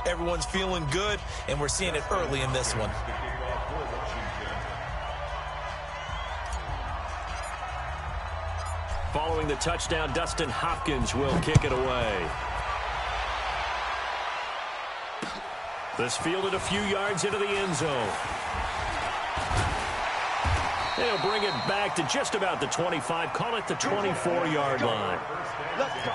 Everyone's feeling good, and we're seeing it early in this one. Following the touchdown, Dustin Hopkins will kick it away. This fielded a few yards into the end zone. They'll bring it back to just about the 25, call it the 24-yard line. Let's go.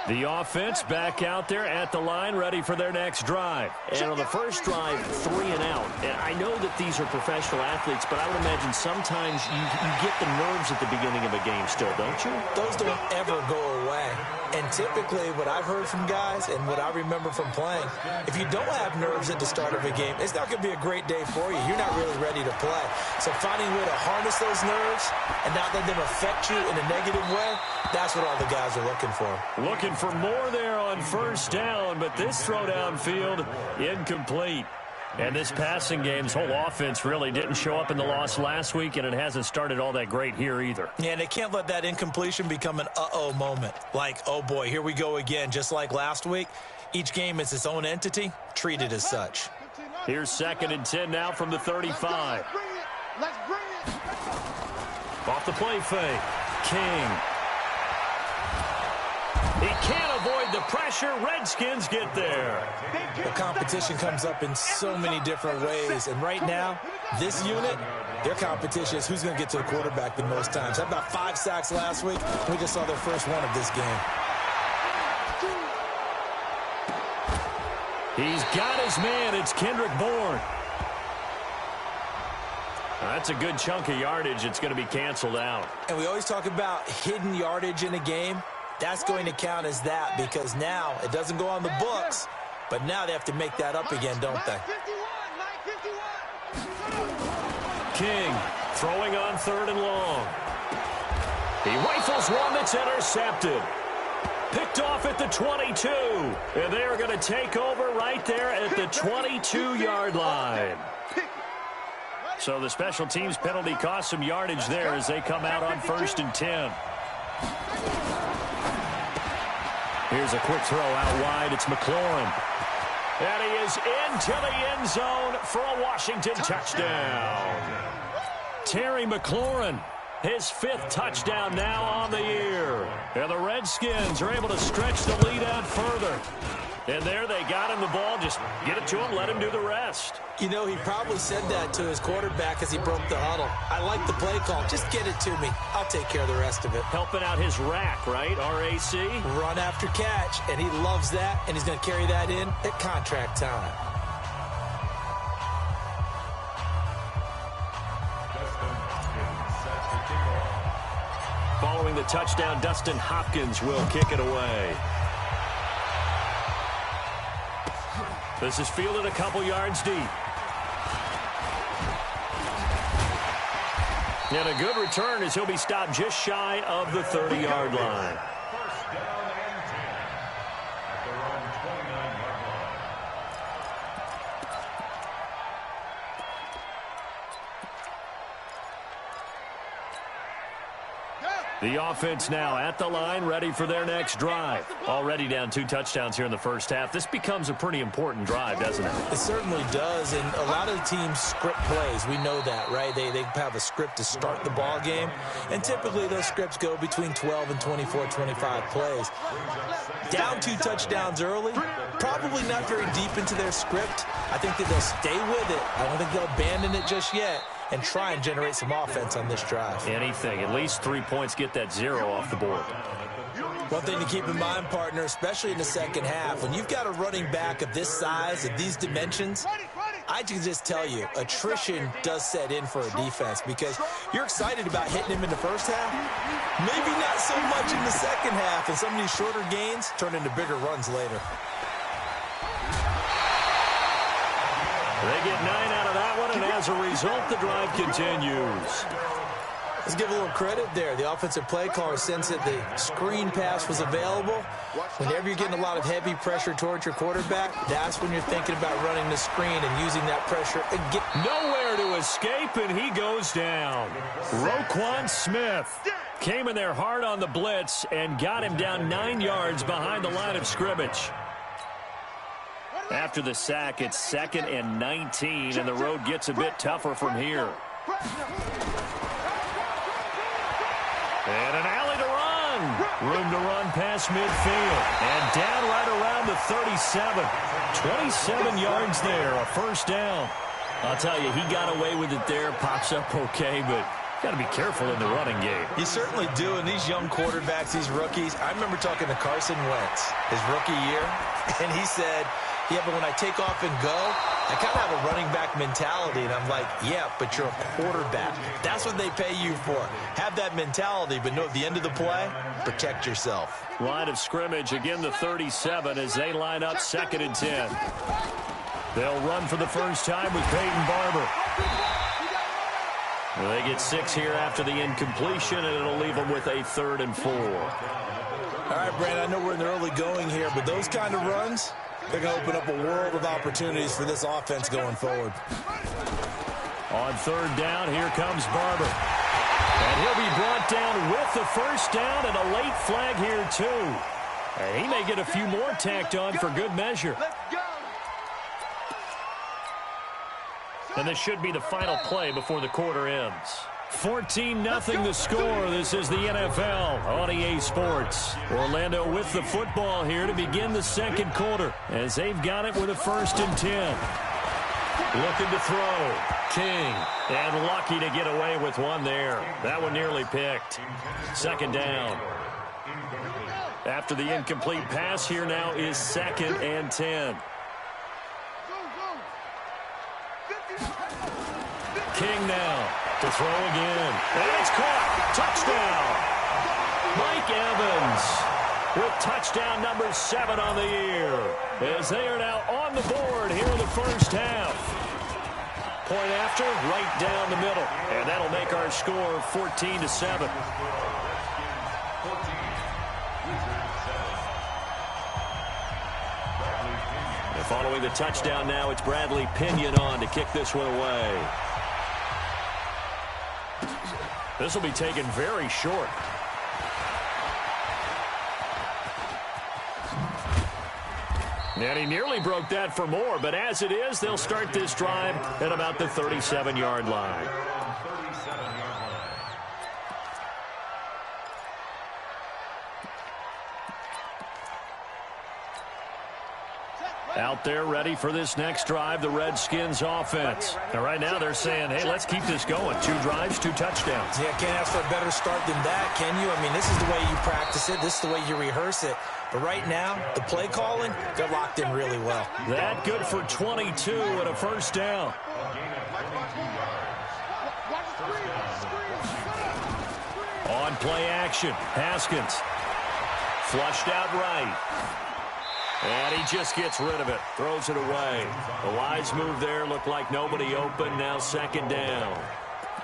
The offense back out there at the line, ready for their next drive. And on the first drive, 3 and out. And I know that these are professional athletes, but I would imagine sometimes you get the nerves at the beginning of a game still, don't you? Those don't ever go away. And typically what I've heard from guys and what I remember from playing, if you don't have nerves at the start of a game, it's not going to be a great day for you. You're not really ready to play. So finding a way to harness those nerves and not let them affect you in a negative way, that's what all the guys are looking for. Looking for more there on first down, but this throw downfield incomplete. And this passing game's whole offense really didn't show up in the loss last week, and it hasn't started all that great here either. Yeah, and they can't let that incompletion become an uh-oh moment. Like, oh boy, here we go again, just like last week. Each game is its own entity, treated as such. Here's 2nd and 10 now from the 35. Let's bring it. Off the play fake. King. He can't avoid the pressure. Redskins get there. The competition comes up in so many different ways. And right now, this unit, their competition is who's going to get to the quarterback the most times. Had about 5 sacks last week. We just saw their first one of this game. He's got his man. It's Kendrick Bourne. That's a good chunk of yardage. It's going to be canceled out. And we always talk about hidden yardage in a game. That's going to count as that because now it doesn't go on the books, but now they have to make that up again, don't they? King throwing on 3rd and long. He rifles one that's intercepted. Picked off at the 22. And they are going to take over right there at the 22-yard line. So the special teams penalty cost some yardage there as they come out on 1st and 10. Here's a quick throw out wide. It's McLaurin. And he is into the end zone for a Washington touchdown. Terry McLaurin, his 5th touchdown now on the year. And the Redskins are able to stretch the lead out further. And there they got him the ball. Just get it to him, let him do the rest. You know, he probably said that to his quarterback as he broke the huddle. I like the play call. Just get it to me. I'll take care of the rest of it. Helping out his rack, right? RAC? Run after catch, and he loves that, and he's going to carry that in at contract time. Following the touchdown, Dustin Hopkins will kick it away. This is fielded a couple yards deep. And a good return as he'll be stopped just shy of the 30-yard line. The offense now at the line, ready for their next drive. Already down 2 touchdowns here in the first half. This becomes a pretty important drive, doesn't it? It certainly does, and a lot of the teams script plays. We know that, right? They have a script to start the ball game, and typically those scripts go between 12 and 24, 25 plays. Down 2 touchdowns early, probably not very deep into their script. I think that they'll stay with it. I don't think they'll abandon it just yet and try and generate some offense on this drive. Anything. At least 3 points, get that 0 off the board. One thing to keep in mind, partner, especially in the second half, when you've got a running back of this size, of these dimensions, I can just tell you, attrition does set in for a defense because you're excited about hitting him in the first half. Maybe not so much in the second half, and some of these shorter gains turn into bigger runs later. They get 9 out of that one, and as a result, the drive continues. Let's give a little credit there. The offensive play caller sensed that the screen pass was available. Whenever you're getting a lot of heavy pressure towards your quarterback, that's when you're thinking about running the screen and using that pressure again. Nowhere to escape, and he goes down. Roquan Smith Came in there hard on the blitz and got him down 9 yards behind the line of scrimmage. After the sack, it's 2nd and 19, and the road gets a bit tougher from here. And an alley to run. Room to run past midfield. And down right around the 37. 27 yards there, a first down. I'll tell you, he got away with it there. Pops up okay, but got to be careful in the running game. You certainly do. And these young quarterbacks, these rookies, I remember talking to Carson Wentz his rookie year, and he said, yeah, but when I take off and go, I kind of have a running back mentality. And I'm like, yeah, but you're a quarterback. That's what they pay you for. Have that mentality, but know at the end of the play, protect yourself. Line of scrimmage, again the 37 as they line up 2nd and 10. They'll run for the first time with Peyton Barber. Well, they get 6 here after the incompletion, and it'll leave them with a 3rd and 4. All right, Brandon, I know we're in the early going here, but those kind of runs, they're going to open up a world of opportunities for this offense going forward. On 3rd down, here comes Barber. And he'll be brought down with the first down and a late flag here, too. And he may get a few more tacked on for good measure. And this should be the final play before the quarter ends. 14-0 the score. This is the NFL on EA Sports. Orlando with the football here to begin the 2nd quarter as they've got it with a 1st and 10. Looking to throw. King. And lucky to get away with one there. That one nearly picked. 2nd down. After the incomplete pass, here now is 2nd and 10. King now to throw again. And it's caught. Touchdown. Mike Evans with touchdown number 7 on the year. As they are now on the board here in the first half. Point after, right down the middle. And that'll make our score 14-7. And following the touchdown now, it's Bradley Pinion on to kick this one away. This will be taken very short. And he nearly broke that for more, but as it is, they'll start this drive at about the 37-yard line. Out there ready for this next drive, the Redskins offense. And right now they're saying, hey, let's keep this going. 2 drives, 2 touchdowns. Yeah, can't ask for a better start than that, can you? I mean, this is the way you practice it. This is the way you rehearse it. But right now, the play calling, they're locked in really well. That good for 22 and a first down. On play action, Haskins. Flushed out right. And he just gets rid of it. Throws it away. A wise move there. Looked like nobody open. Now 2nd down.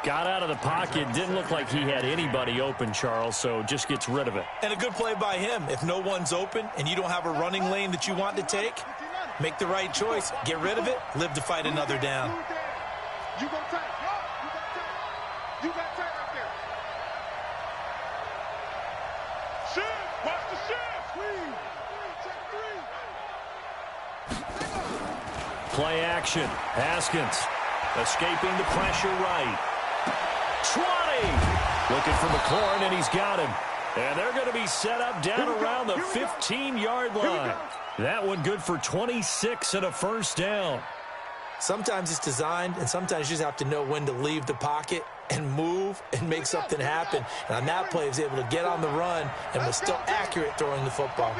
Got out of the pocket. Didn't look like he had anybody open, Charles, so just gets rid of it. And a good play by him. If no one's open and you don't have a running lane that you want to take, make the right choice. Get rid of it. Live to fight another down. You go tight. You got tight right there. Shift. Watch the shift. Please. Play action. Haskins escaping the pressure right. 20. Looking for McLaurin, and he's got him. And they're going to be set up down around the 15-yard line. That one good for 26 and a first down. Sometimes it's designed, and sometimes you just have to know when to leave the pocket and move and make something happen. And on that play, he was able to get on the run and was still accurate throwing the football.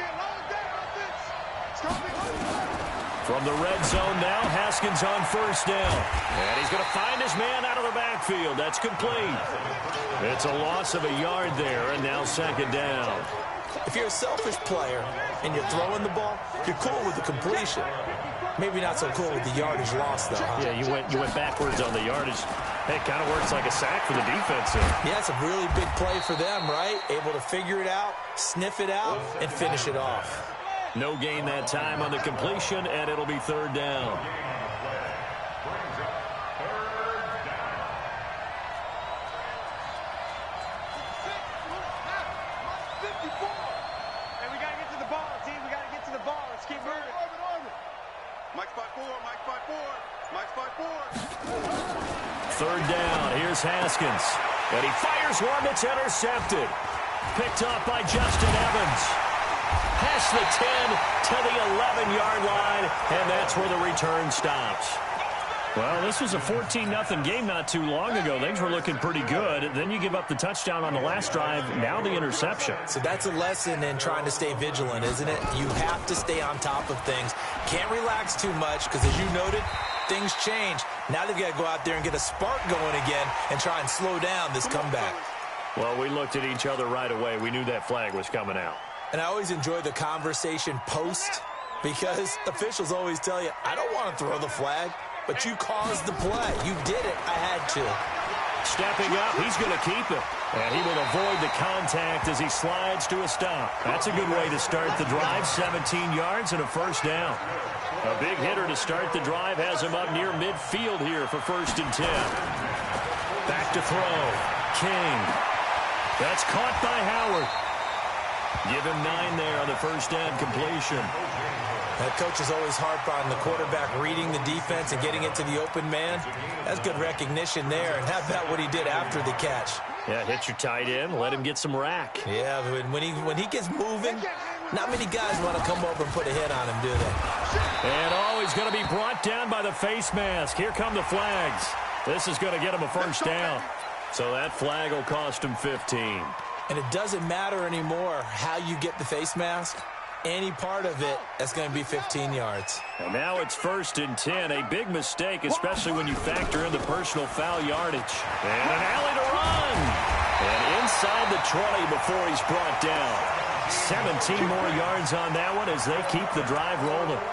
From the red zone now, Haskins on first down. And he's going to find his man out of the backfield. That's complete. It's a loss of a yard there, and now 2nd down. If you're a selfish player and you're throwing the ball, you're cool with the completion. Maybe not so cool with the yardage loss, though, huh? Yeah, you went backwards on the yardage. Hey, it kind of works like a sack for the defense there. Yeah, it's a really big play for them, right? Able to figure it out, sniff it out, and finish it off. No gain that time on the completion, and it'll be 3rd down. ball. Let's keep moving. Mike spot 4. Mike spot 4. Mike spot 4. Third down. Here's Haskins. And he fires one that's intercepted. Picked up by Justin Evans. Past the 10 to the 11-yard line, and that's where the return stops. Well, this was a 14-0 game not too long ago. Things were looking pretty good. Then you give up the touchdown on the last drive. Now the interception. So that's a lesson in trying to stay vigilant, isn't it? You have to stay on top of things. Can't relax too much because, as you noted, things change. Now they've got to go out there and get a spark going again and try and slow down this comeback. Well, we looked at each other right away. We knew that flag was coming out. And I always enjoy the conversation post because officials always tell you, I don't want to throw the flag, but you caused the play. You did it. I had to. Stepping up, he's going to keep it. And he will avoid the contact as he slides to a stop. That's a good way to start the drive. 17 yards and a first down. A big hitter to start the drive has him up near midfield here for 1st and 10. Back to throw. King. That's caught by Howard. Give him 9 there on the first down completion. That coach is always harp on the quarterback reading the defense and getting it to the open man. That's good recognition there. And how about what he did after the catch? Yeah, hit your tight end. Let him get some rack. Yeah, but when he gets moving, not many guys want to come over and put a hit on him, do they? And he's going to be brought down by the face mask. Here come the flags. This is going to get him a first down. So that flag will cost him 15. And it doesn't matter anymore how you get the face mask. Any part of it, that's going to be 15 yards. And now it's 1st and 10. A big mistake, especially when you factor in the personal foul yardage. And an alley to run. And inside the 20 before he's brought down. 17 more yards on that one as they keep the drive rolling.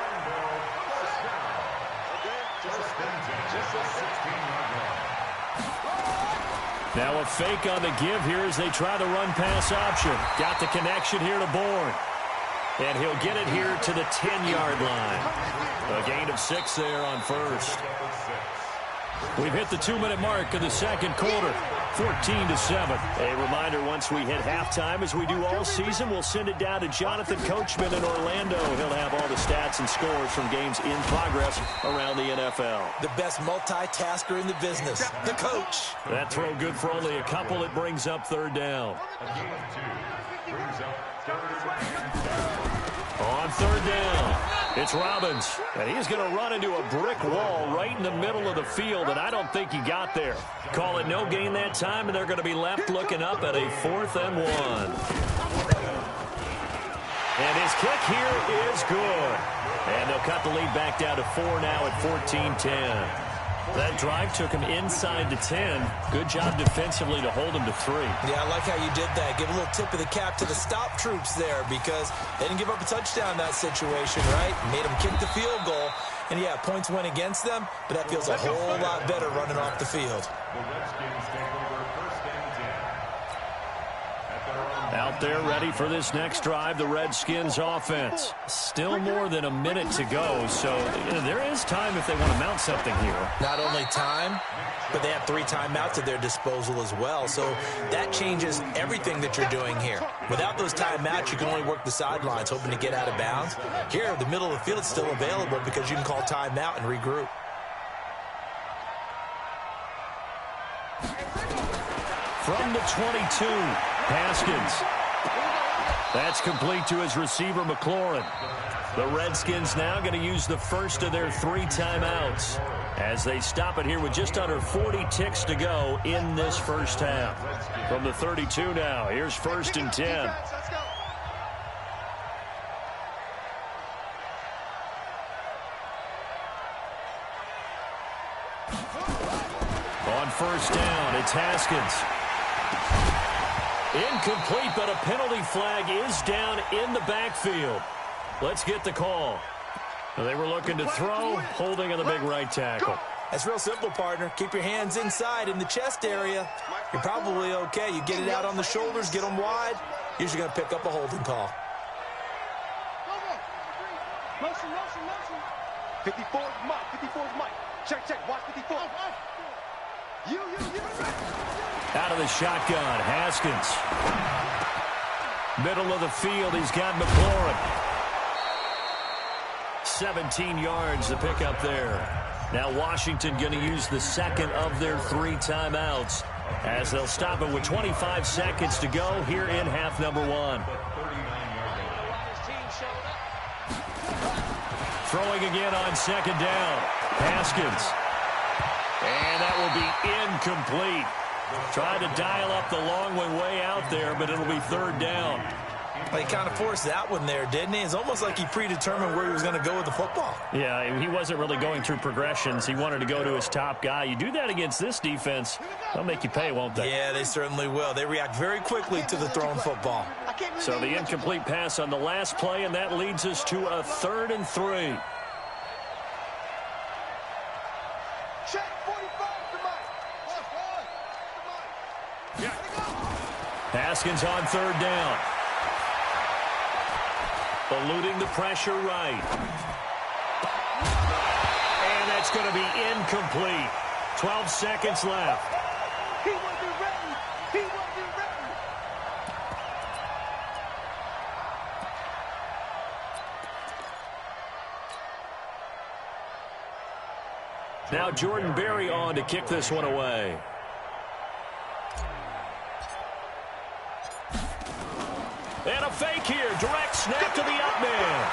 Now a fake on the give here as they try the run-pass option. Got the connection here to Bourne. And he'll get it here to the 10-yard line. A gain of 6 there on first. We've hit the 2-minute mark of the second quarter. 14-7. A reminder, once we hit halftime, as we do all season, we'll send it down to Jonathan Coachman in Orlando. He'll have all the stats and scores from games in progress around the NFL. The best multitasker in the business, the coach. That throw good for only a couple. It brings up 3rd down. On 3rd down, it's Robbins. And he's going to run into a brick wall right in the middle of the field, and I don't think he got there. Call it no gain that time, and they're going to be left looking up at a 4th and 1. And his kick here is good. And they'll cut the lead back down to 4 now at 14-10. That drive took him inside the 10. Good job defensively to hold him to 3. Yeah, I like how you did that. Give a little tip of the cap to the stop troops there because they didn't give up a touchdown in that situation, right? Made them kick the field goal. And, yeah, points went against them, but that feels a whole lot better running off the field. Out there ready for this next drive, the Redskins offense. Still more than a minute to go, so there is time if they want to mount something here. Not only time, but they have 3 timeouts at their disposal as well, so that changes everything that you're doing here. Without those timeouts, you can only work the sidelines, hoping to get out of bounds. Here, the middle of the field is still available because you can call timeout and regroup. From the 22, Haskins. That's complete to his receiver, McLaurin. The Redskins now going to use the first of their 3 timeouts as they stop it here with just under 40 ticks to go in this first half. From the 32 now, here's 1st and 10. On 1st down, it's Haskins. Incomplete, but a penalty flag is down in the backfield. Let's get the call. They were looking to throw, holding on the big right tackle. That's real simple, partner. Keep your hands inside in the chest area. You're probably okay. You get it out on the shoulders, get them wide. Usually going to pick up a holding call. 54 is Mike. 54 is Mike. Check. Watch 54. You. Out of the shotgun, Haskins. Middle of the field, he's got McLaurin. 17 yards to pick up there. Now Washington going to use the second of their 3 timeouts as they'll stop it with 25 seconds to go here in half number 1. Throwing again on second down. Haskins. And that will be incomplete. Tried to dial up the long one way out there, but it'll be third down. Well, he kind of forced that one there, didn't he? It's almost like he predetermined where he was going to go with the football. Yeah, he wasn't really going through progressions. He wanted to go to his top guy. You do that against this defense, they'll make you pay, won't they? Yeah, they certainly will. They react very quickly to the thrown football. So the incomplete pass on the last play, and that leads us to a 3rd and 3. Haskins on 3rd down. Eluding the pressure right. And that's going to be incomplete. 12 seconds left. He wasn't ready. He wasn't ready. Now Jordan Berry on to kick this one away. And a fake here. Direct snap to the up man.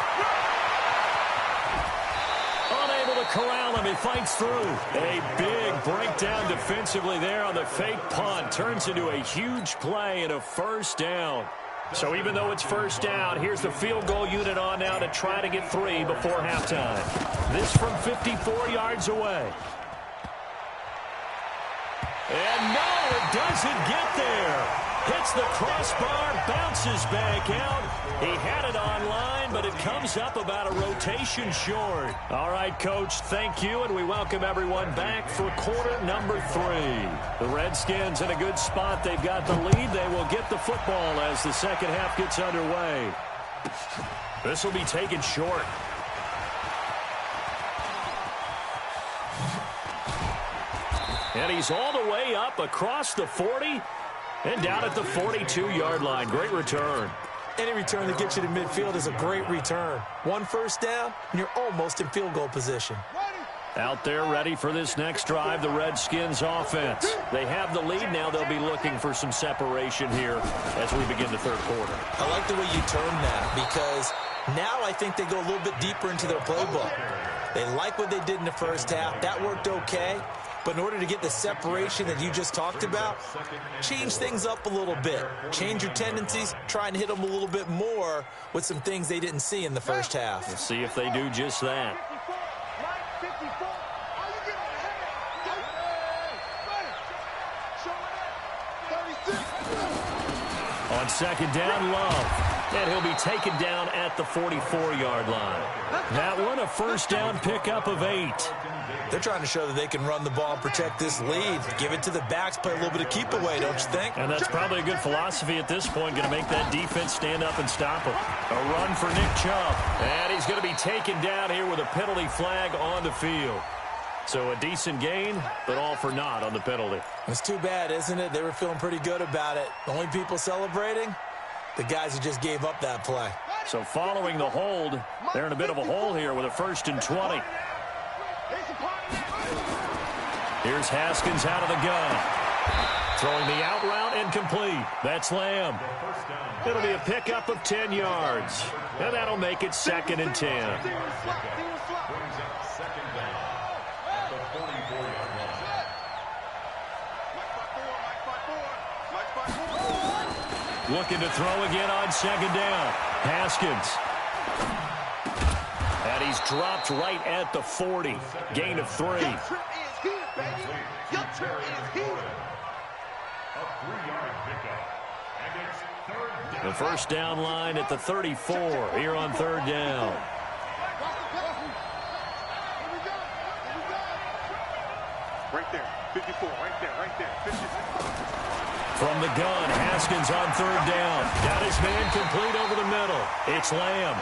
Unable to corral him. He fights through. A big breakdown defensively there on the fake punt. Turns into a huge play and a first down. So even though it's first down, here's the field goal unit on now to try to get 3 before halftime. This from 54 yards away. And no, it doesn't get there. Hits the crossbar, bounces back out. He had it online, but it comes up about a rotation short. All right, Coach, thank you, and we welcome everyone back for quarter number 3. The Redskins in a good spot. They've got the lead. They will get the football as the second half gets underway. This will be taken short. And he's all the way up across the 40. And down at the 42-yard line. Great return. Any return that gets you to midfield is a great return. 1 first down, and you're almost in field goal position. Out there ready for this next drive, the Redskins offense. They have the lead now. They'll be looking for some separation here as we begin the third quarter. I like the way you term that because now I think they go a little bit deeper into their playbook. They like what they did in the first half. That worked okay. But in order to get the separation that you just talked about, change things up a little bit. Change your tendencies, try and hit them a little bit more with some things they didn't see in the first half. We'll see if they do just that. On second down, Love. And he'll be taken down at the 44-yard line. That one, a first down pickup of 8. They're trying to show that they can run the ball and protect this lead. Give it to the backs, play a little bit of keep away, don't you think? And that's probably a good philosophy at this point. Going to make that defense stand up and stop him. A run for Nick Chubb. And he's going to be taken down here with a penalty flag on the field. So a decent gain, but all for naught on the penalty. It's too bad, isn't it? They were feeling pretty good about it. The only people celebrating, the guys who just gave up that play. So following the hold, they're in a bit of a hole here with a 1st and 20. Here's Haskins out of the gun. Throwing the out route incomplete. That's Lamb. It'll be a pickup of 10 yards. And that'll make it 2nd and 10. Looking to throw again on second down. Haskins. And he's dropped right at the 40. Gain of 3. The first down line at the 34 here on 3rd down. Right there, 54, right there, 54. From the gun, Haskins on 3rd down. Got his man complete over the middle. It's Lamb.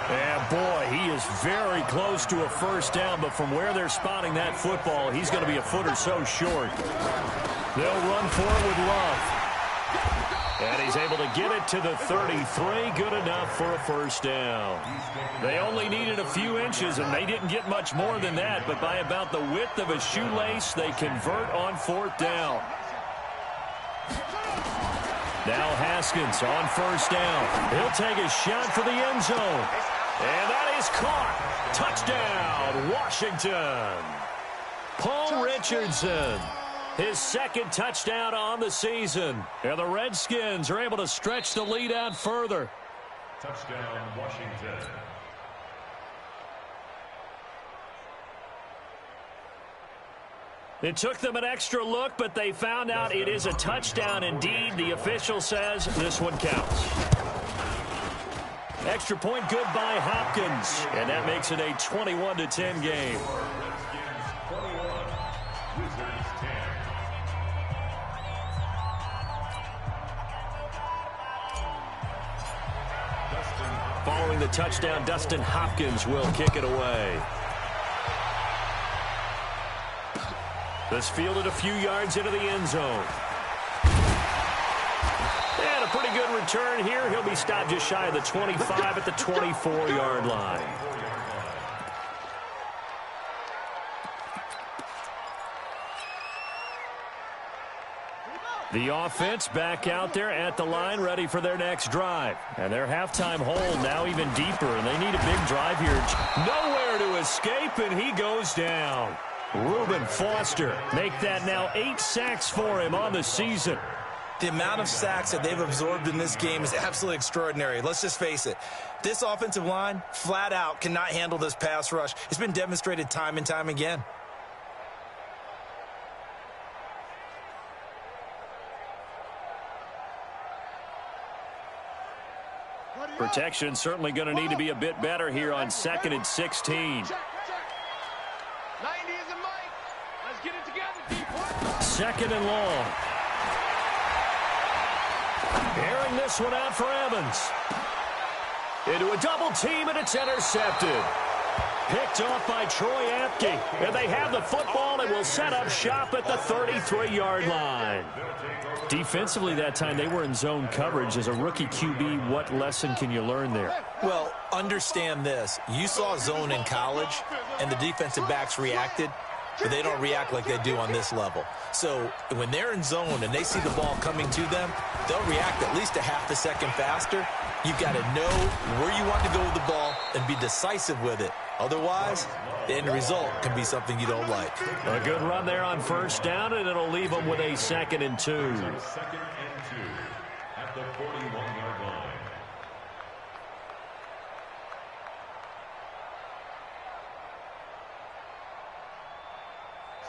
And boy, he is very close to a first down, but from where they're spotting that football, he's going to be a foot or so short. They'll run for it with Love. And he's able to get it to the 33. Good enough for a first down. They only needed a few inches, and they didn't get much more than that. But by about the width of a shoelace, they convert on fourth down. Now Haskins on first down. He'll take a shot for the end zone. And that is caught. Touchdown, Washington. Paul Richardson, his second touchdown on the season. And the Redskins are able to stretch the lead out further. Touchdown, Washington. It took them an extra look, but they found out it is a touchdown indeed. The official says this one counts. Extra point good by Hopkins, and that makes it a 21-10 game. Redskins 21, Wizards 10. Following the touchdown, Dustin Hopkins will kick it away. This fielded a few yards into the end zone. And a pretty good return here. He'll be stopped just shy of the 25 at the 24-yard line. The offense back out there at the line, ready for their next drive. And their halftime hold now even deeper, and they need a big drive here. Nowhere to escape, and he goes down. Reuben Foster make that now 8 sacks for him on the season. The amount of sacks that they've absorbed in this game is absolutely extraordinary. Let's just face it. This offensive line, flat out, cannot handle this pass rush. It's been demonstrated time and time again. Protection certainly going to need to be a bit better here on 2nd and 16. 2nd and long. Airing this one out for Evans. Into a double team, and it's intercepted. Picked off by Troy Apke. And they have the football and will set up shop at the 33-yard line. Defensively that time, they were in zone coverage. As a rookie QB, what lesson can you learn there? Well, understand this. You saw zone in college, and the defensive backs reacted. But they don't react like they do on this level. So when they're in zone and they see the ball coming to them, they'll react at least a half a second faster. You've got to know where you want to go with the ball and be decisive with it. Otherwise, the end result can be something you don't like. A good run there on first down, and it'll leave them with a 2nd and 2. 2nd and 2 at the 41-yard line.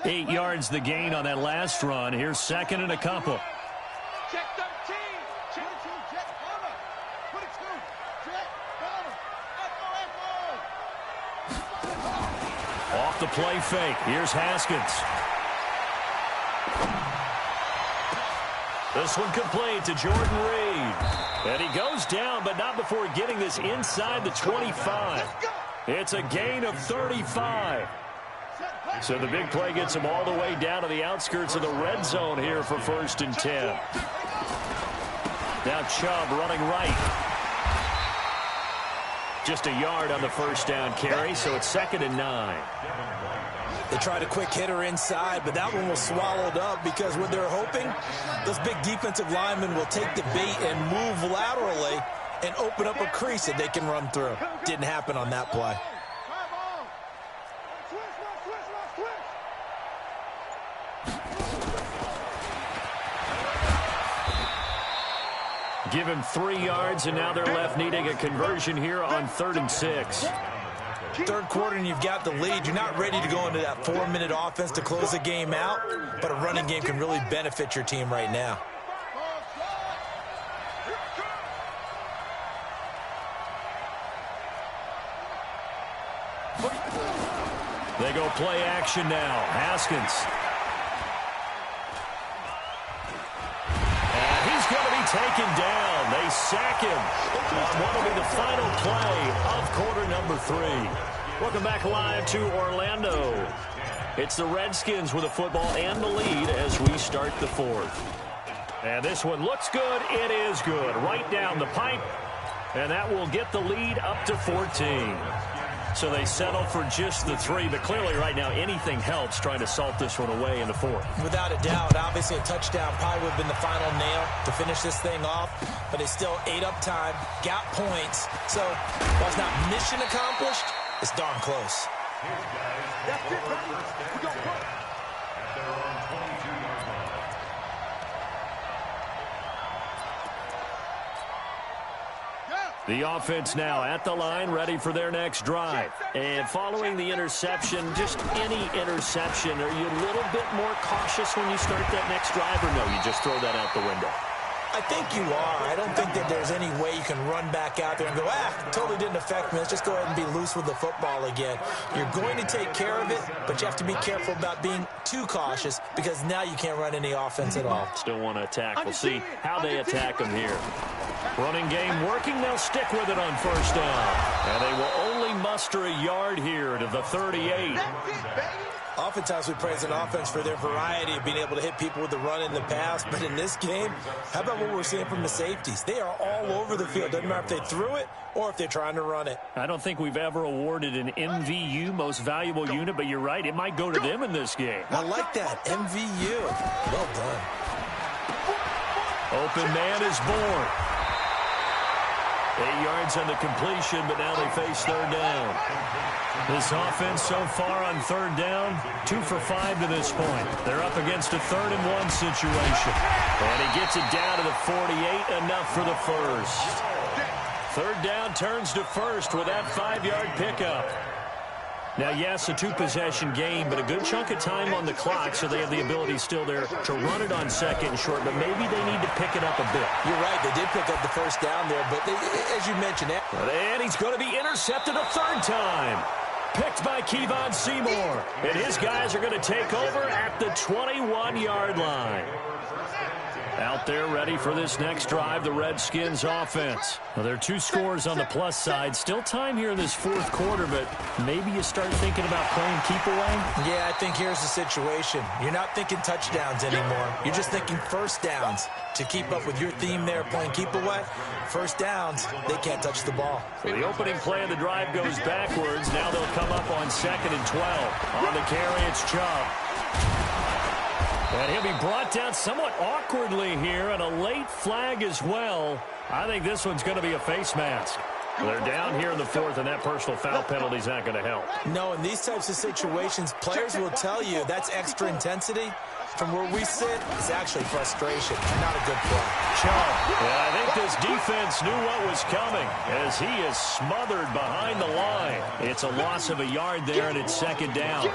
8 yards the gain on that last run. Here's 2nd and a couple. Check 13. Check 22. Check cover. 22. Check cover. Off the play fake. Here's Haskins. This one complete to Jordan Reed. And he goes down, but not before getting this inside the 25. It's a gain of 35. So the big play gets him all the way down to the outskirts of the red zone here for 1st and 10. Now Chubb running right. Just a yard on the first down carry, so it's 2nd and 9. They tried a quick hitter inside, but that one was swallowed up because what they're hoping, those big defensive linemen will take the bait and move laterally and open up a crease that they can run through. Didn't happen on that play. Give him 3 yards, and now they're left needing a conversion here on 3rd and 6. Third quarter and you've got the lead. You're not ready to go into that 4-minute offense to close the game out, but a running game can really benefit your team right now. They go play action now. Haskins. And he's going to be taken down. They sack him on what will be the final play of quarter number 3. Welcome back live to Orlando. It's the Redskins with the football and the lead as we start the 4th. And this one looks good. It is good. Right down the pipe. And that will get the lead up to 14. So they settle for just the 3, but clearly right now anything helps trying to salt this one away in the 4th. Without a doubt, obviously a touchdown probably would have been the final nail to finish this thing off, but they still ate up time, got points. So while it's not mission accomplished, it's darn close. That's it, buddy. We go work. At their own 22-yard line. The offense now at the line, ready for their next drive. And following the interception, just any interception, are you a little bit more cautious when you start that next drive, or no, you just throw that out the window? I think you are. I don't think that there's any way you can run back out there and go, totally didn't affect me. Let's just go ahead and be loose with the football again. You're going to take care of it, but you have to be careful about being too cautious because now you can't run any offense at all. Still want to attack. We'll see how they attack them here. Running game working. They'll stick with it on first down. And they will only muster a yard here to the 38. Oftentimes we praise an offense for their variety of being able to hit people with the run in the pass. But in this game, how about what we're seeing from the safeties? They are all over the field. Doesn't matter if they threw it or if they're trying to run it. I don't think we've ever awarded an MVU, most valuable unit, but you're right. It might go to them in this game. I like that. MVU. Well done. Open man is born. 8 yards on the completion, but now they face third down. This offense so far on third down, 2 for 5 to this point. They're up against a 3rd-and-1 situation. And he gets it down to the 48, enough for the first. Third down turns to first with that 5-yard pickup. Now, yes, a 2-possession game, but a good chunk of time on the clock, so they have the ability still there to run it on 2nd and short, but maybe they need to pick it up a bit. You're right. They did pick up the first down there, but they, as you mentioned. And he's going to be intercepted a 3rd time. Picked by Kevon Seymour. And his guys are going to take over at the 21-yard line. Out there ready for this next drive, the Redskins offense. Well, there are 2 scores on the plus side. Still time here in this 4th quarter, but maybe you start thinking about playing keep away? Yeah, I think here's the situation. You're not thinking touchdowns anymore. You're just thinking first downs. To keep up with your theme there, playing keep away, first downs, they can't touch the ball. So the opening play of the drive goes backwards. Now they'll come up on 2nd and 12. On the carry, it's Chubb. And he'll be brought down somewhat awkwardly here, and a late flag as well. I think this one's going to be a face mask. They're down here in the 4th, and that personal foul penalty is not going to help. No, in these types of situations, players will tell you that's extra intensity. From where we sit, it's actually frustration. Not a good play. Chubb. And I think this defense knew what was coming as he is smothered behind the line. It's a loss of a yard there, and it's 2nd down.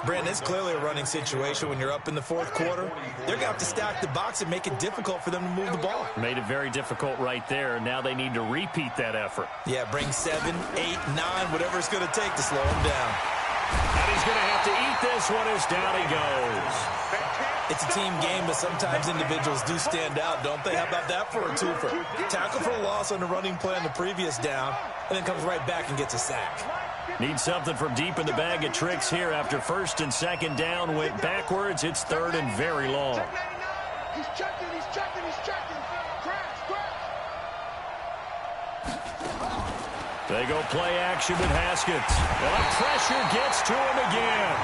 Brandon, it's clearly a running situation when you're up in the 4th quarter. They're going to have to stack the box and make it difficult for them to move the ball. Made it very difficult right there. Now they need to repeat that effort. Yeah, bring 7, 8, 9, whatever it's going to take to slow him down. And he's going to have to eat this one as down he goes. It's a team game, but sometimes individuals do stand out, don't they? How about that for a twofer? Tackle for a loss on the running play on the previous down, and then comes right back and gets a sack. Need something from deep in the bag of tricks here after 1st and 2nd down. Went backwards. It's 3rd and very long. He's checking, he's checking, he's checking. Crash. They go play action with Haskins. And pressure gets to him again.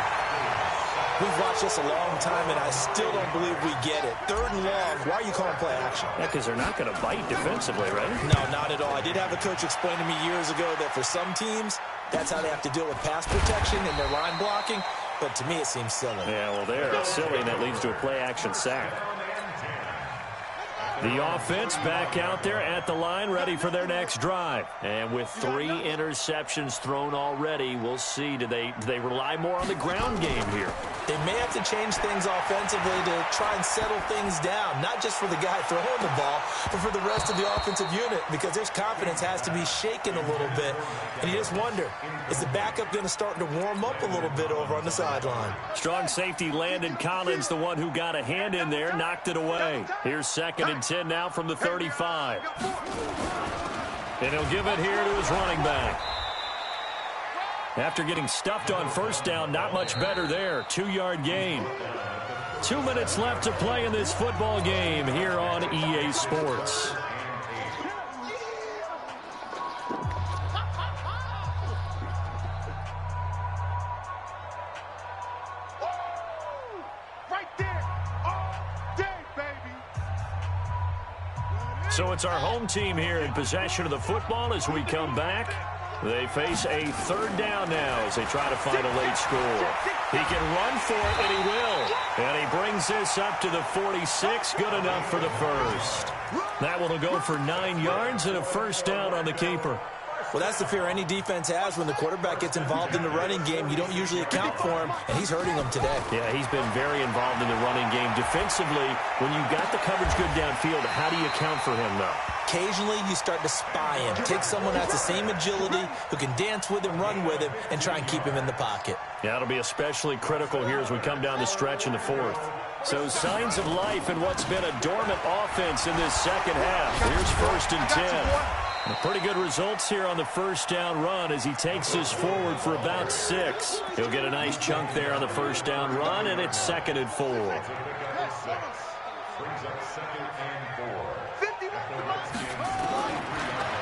We've watched this a long time, and I still don't believe we get it. 3rd and long. Why are you calling play action? Yeah, because they're not going to bite defensively, right? No, not at all. I did have a coach explain to me years ago that for some teams, that's how they have to deal with pass protection and their line blocking. But to me, it seems silly. Yeah, well, there, it's silly, and that leads to a play action sack. The offense back out there at the line, ready for their next drive. And with 3 interceptions thrown already, we'll see. Do they rely more on the ground game here? They may have to change things offensively to try and settle things down, not just for the guy throwing the ball, but for the rest of the offensive unit, because their confidence has to be shaken a little bit. And you just wonder, is the backup going to start to warm up a little bit over on the sideline? Strong safety Landon Collins, the one who got a hand in there, knocked it away. Here's 2nd and 10 now from the 35. And he'll give it here to his running back. After getting stuffed on first down, not much better there. 2-yard gain. 2 minutes left to play in this football game here on EA Sports. So it's our home team here in possession of the football as we come back. They face a third down now as they try to find a late score. He can run for it, and he will. And he brings this up to the 46. Good enough for the first. That one will go for 9 yards and a first down on the keeper. Well, that's the fear any defense has when the quarterback gets involved in the running game. You don't usually account for him, and he's hurting them today. Yeah, he's been very involved in the running game. Defensively, when you've got the coverage good downfield, how do you account for him, though? Occasionally, you start to spy him. Take someone that has the same agility, who can dance with him, run with him, and try and keep him in the pocket. Yeah, it'll be especially critical here as we come down the stretch in the fourth. So signs of life in what's been a dormant offense in this second half. Here's 1st and 10. Pretty good results here on the first down run as he takes this forward for about 6. He'll get a nice chunk there on the first down run, and it's 2nd and 4.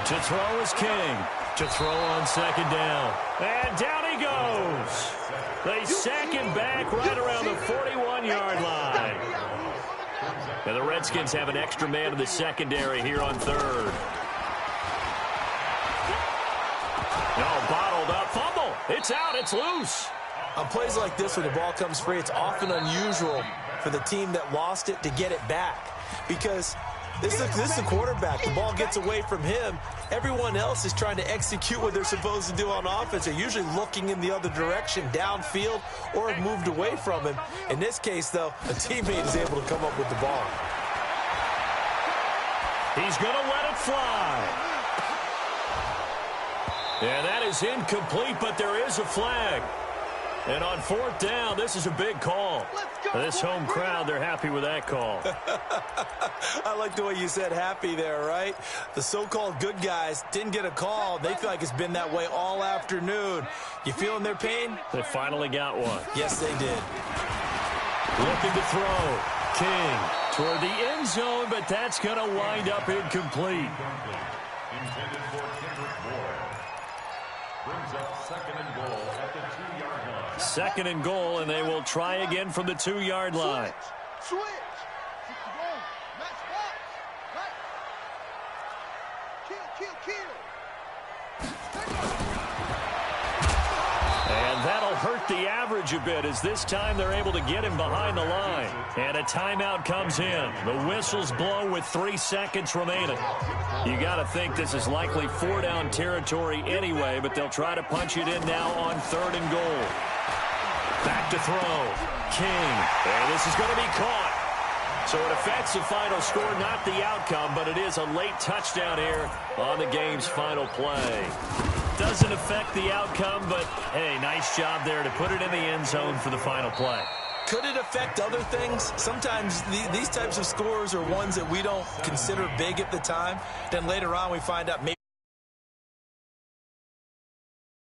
To throw is King. To throw on 2nd down. And down he goes. They sack him back right around the 41-yard line. And the Redskins have an extra man in the secondary here on 3rd. No, bottled up. Fumble. It's out. It's loose. On plays like this where the ball comes free, it's often unusual for the team that lost it to get it back. Because this is the quarterback. The ball gets away from him. Everyone else is trying to execute what they're supposed to do on offense. They're usually looking in the other direction, downfield, or have moved away from him. In this case, though, a teammate is able to come up with the ball. He's going to let it fly. And that is incomplete, but there is a flag. And on 4th down, this is a big call. This home crowd, they're happy with that call. I like the way you said happy there, right? The so-called good guys didn't get a call. They feel like it's been that way all afternoon. You feeling their pain? They finally got one. Yes, they did. Looking to throw. King toward the end zone, but that's going to wind up incomplete. Intended for Kendrick Ward. Brings up 2nd and goal at the 2-yard line. 2nd and goal, and they will try again from the 2-yard line. Switch. Match box. Right. Kill. And that'll hurt the average a bit as this time they're able to get him behind the line. And a timeout comes in. The whistles blow with 3 seconds remaining. You got to think this is likely 4-down territory anyway, but they'll try to punch it in now on 3rd and goal. Back to throw. King. And this is going to be caught. So it affects the final score, not the outcome, but it is a late touchdown here on the game's final play. Doesn't affect the outcome, but, hey, nice job there to put it in the end zone for the final play. Could it affect other things? Sometimes these types of scores are ones that we don't consider big at the time. Then later on we find out maybe